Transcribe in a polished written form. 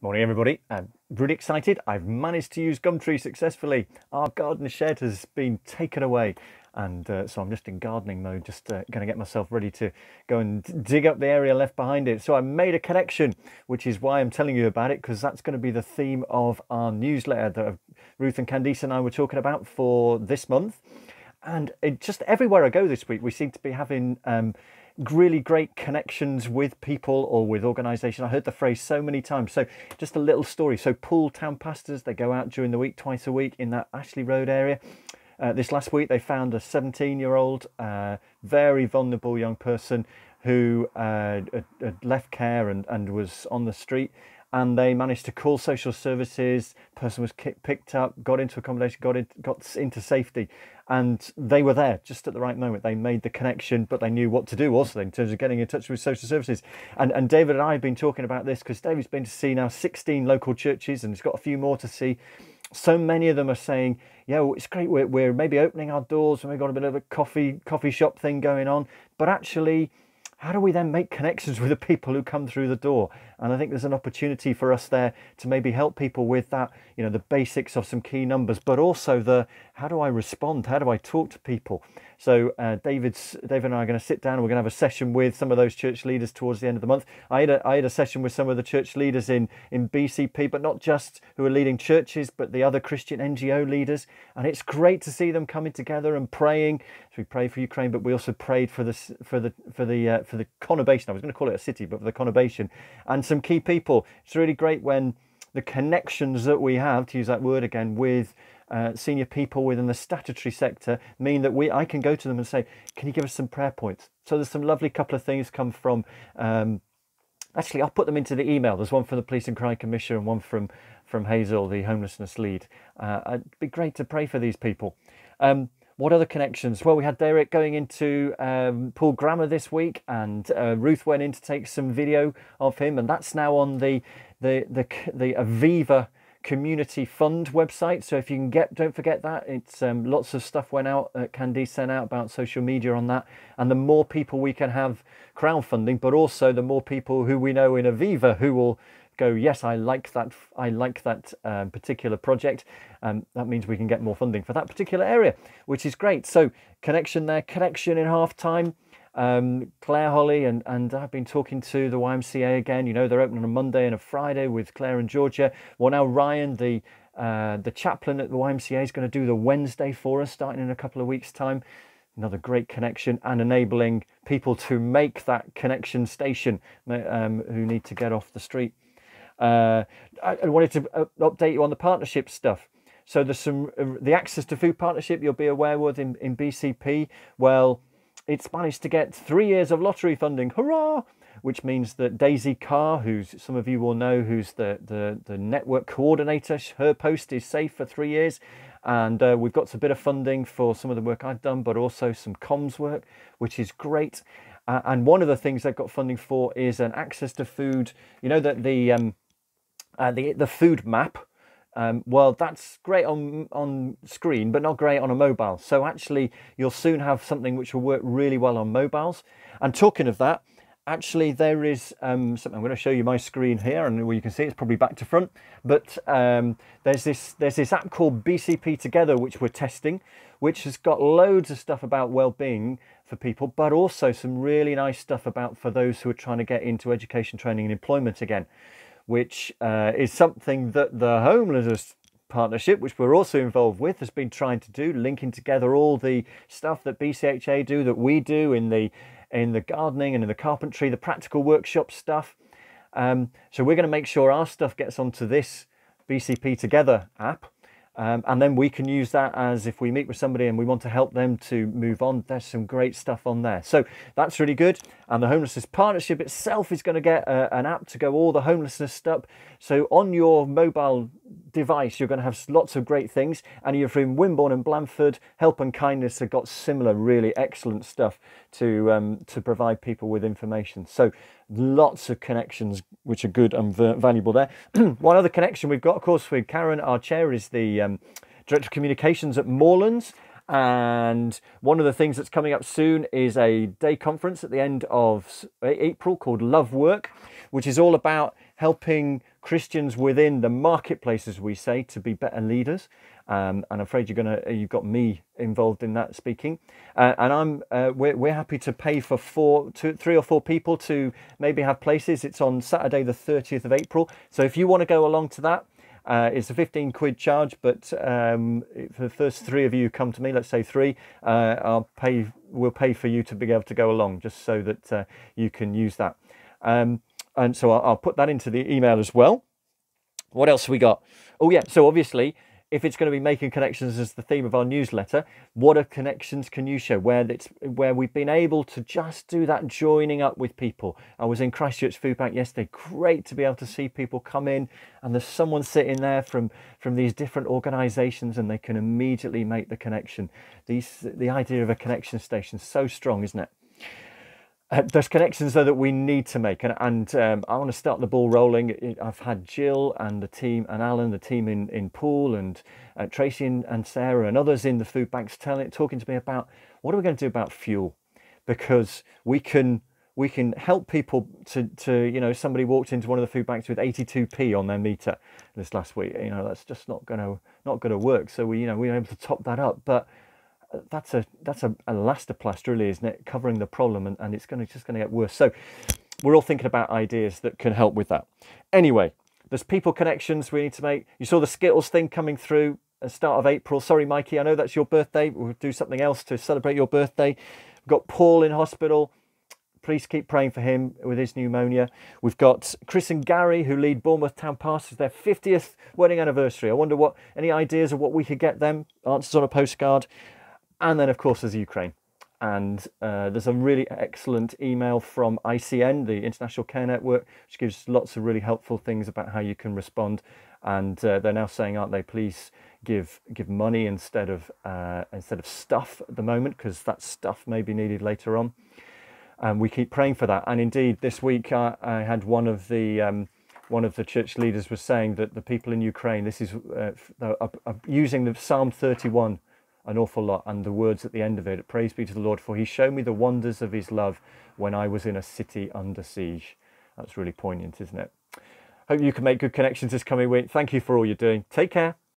Morning everybody, I'm really excited. I've managed to use Gumtree successfully. Our garden shed has been taken away and so I'm just in gardening mode, just going to get myself ready to go and dig up the area left behind it. So I made a connection, which is why I'm telling you about it, because that's going to be the theme of our newsletter that Ruth and Candice and I were talking about for this month. And just everywhere I go this week, we seem to be having really great connections with people or with organisations. I heard the phrase so many times. So just a little story. So Poole Town Pastors, they go out during the week, twice a week in that Ashley Road area. This last week, they found a 17-year-old, very vulnerable young person who had left care and was on the street. And they managed to call social services. Person was picked up, got into accommodation, got into safety, and they were there just at the right moment. They made the connection, but they knew what to do also in terms of getting in touch with social services. And David and I have been talking about this because David's been to see now 16 local churches, and he's got a few more to see. So many of them are saying, yeah, well, it's great. We're maybe opening our doors, and we've got a bit of a coffee shop thing going on, but actually, how do we then make connections with the people who come through the door? And I think there's an opportunity for us there to maybe help people with that, you know, the basics of some key numbers, but also the, how do I respond? How do I talk to people? So David and I are going to sit down and we're going to have a session with some of those church leaders towards the end of the month. I had a session with some of the church leaders in BCP, but not just who are leading churches, but the other Christian NGO leaders. And it's great to see them coming together and praying. So we prayed for Ukraine, but we also prayed for the conurbation. I was going to call it a city, but for the conurbation and some key people. It's really great when the connections that we have, to use that word again, with senior people within the statutory sector mean that I can go to them and say, can you give us some prayer points? So there's some lovely couple of things come from, actually I'll put them into the email. There's one from the Police and Crime Commissioner and one from Hazel, the homelessness lead. It'd be great to pray for these people. What other connections? Well, we had Derek going into Poole Grammar this week, and Ruth went in to take some video of him, and that's now on the Aviva Community Fund website. So if you can don't forget that. It's lots of stuff went out, Candice sent out about social media on that, and the more people we can have crowdfunding, but also the more people who we know in Aviva who will go, yes, I like that particular project. That means we can get more funding for that particular area, which is great. So connection there, connection in half time. Claire Holly and I've been talking to the YMCA again. You know, they're open on a Monday and a Friday with Claire and Georgia. Well, now Ryan, the chaplain at the YMCA, is going to do the Wednesday for us starting in a couple of weeks' time. Another great connection and enabling people to make that connection station who need to get off the street. I wanted to update you on the partnership stuff. So there's the Access to Food Partnership you'll be aware with in BCP. Well, it's managed to get 3 years of lottery funding, hurrah! Which means that Daisy Carr, who some of you will know, who's the network coordinator, her post is safe for 3 years. And we've got a bit of funding for some of the work I've done, but also some comms work, which is great. And one of the things they've got funding for is an access to food. You know that the food map. Well, that's great on screen, but not great on a mobile. So actually, you'll soon have something which will work really well on mobiles. And talking of that, actually, there is something. I'm going to show you my screen here, and you can see it's probably back to front. But there's this app called BCP Together, which we're testing, which has got loads of stuff about well-being for people, but also some really nice stuff for those who are trying to get into education, training, and employment again, which is something that the Homelessness Partnership, which we're also involved with, has been trying to do, linking together all the stuff that BCHA do, that we do in the gardening and in the carpentry, the practical workshop stuff. So we're going to make sure our stuff gets onto this BCP Together app. And then we can use that as if we meet with somebody and we want to help them to move on. There's some great stuff on there. So that's really good. And the Homelessness Partnership itself is going to get an app to go all the homelessness stuff. So on your mobile device, you're going to have lots of great things. And you're from Wimborne and Blandford, Help and Kindness have got similar really excellent stuff to provide people with information. So lots of connections which are good and valuable there. One other connection we've got, of course, with Karen, our chair, is the Director of Communications at Moorlands. And one of the things that's coming up soon is a day conference at the end of April called Love Work, which is all about helping Christians within the marketplace, as we say, to be better leaders. And I'm afraid you've got me involved in that speaking. And we're happy to pay for 3 or 4 people to maybe have places. It's on Saturday, the 30th of April. So if you want to go along to that, it's a 15 quid charge, but for the first 3 of you who come to me, let's say 3, we'll pay for you to be able to go along, just so that you can use that. And so I'll put that into the email as well. What else have we got? Oh yeah, so obviously, if it's going to be making connections as the theme of our newsletter, what are connections can you show where we've been able to just do that joining up with people? I was in Christchurch Food Bank yesterday. Great to be able to see people come in and there's someone sitting there from these different organisations and they can immediately make the connection. The idea of a connection station is so strong, isn't it? There's connections though that we need to make, and I want to start the ball rolling. I've had Jill and the team, and Alan, the team in Poole, and Tracy and Sarah and others in the food banks talking to me about what are we going to do about fuel, because we can help people to somebody walked into one of the food banks with 82p on their meter this last week. That's just not going to work. So we were able to top that up, but that's a elastoplast, really, isn't it? Covering the problem, and it's just going to get worse. So we're all thinking about ideas that can help with that. Anyway, there's people connections we need to make. You saw the Skittles thing coming through at the start of April. Sorry, Mikey, I know that's your birthday. We'll do something else to celebrate your birthday. We've got Paul in hospital. Please keep praying for him with his pneumonia. We've got Chris and Gary, who lead Bournemouth Town Pastors, their 50th wedding anniversary. I wonder any ideas of what we could get them? Answers on a postcard. And then, of course, there's Ukraine. And there's a really excellent email from ICN, the International Care Network, which gives lots of really helpful things about how you can respond. And they're now saying, aren't they, please give money instead of stuff at the moment, because that stuff may be needed later on. And we keep praying for that. And indeed, this week I had one of the church leaders was saying that the people in Ukraine, this is using the Psalm 31 an awful lot, and the words at the end of it, praise be to the Lord, for he showed me the wonders of his love when I was in a city under siege. That's really poignant, isn't it? Hope you can make good connections this coming week. Thank you for all you're doing. Take care.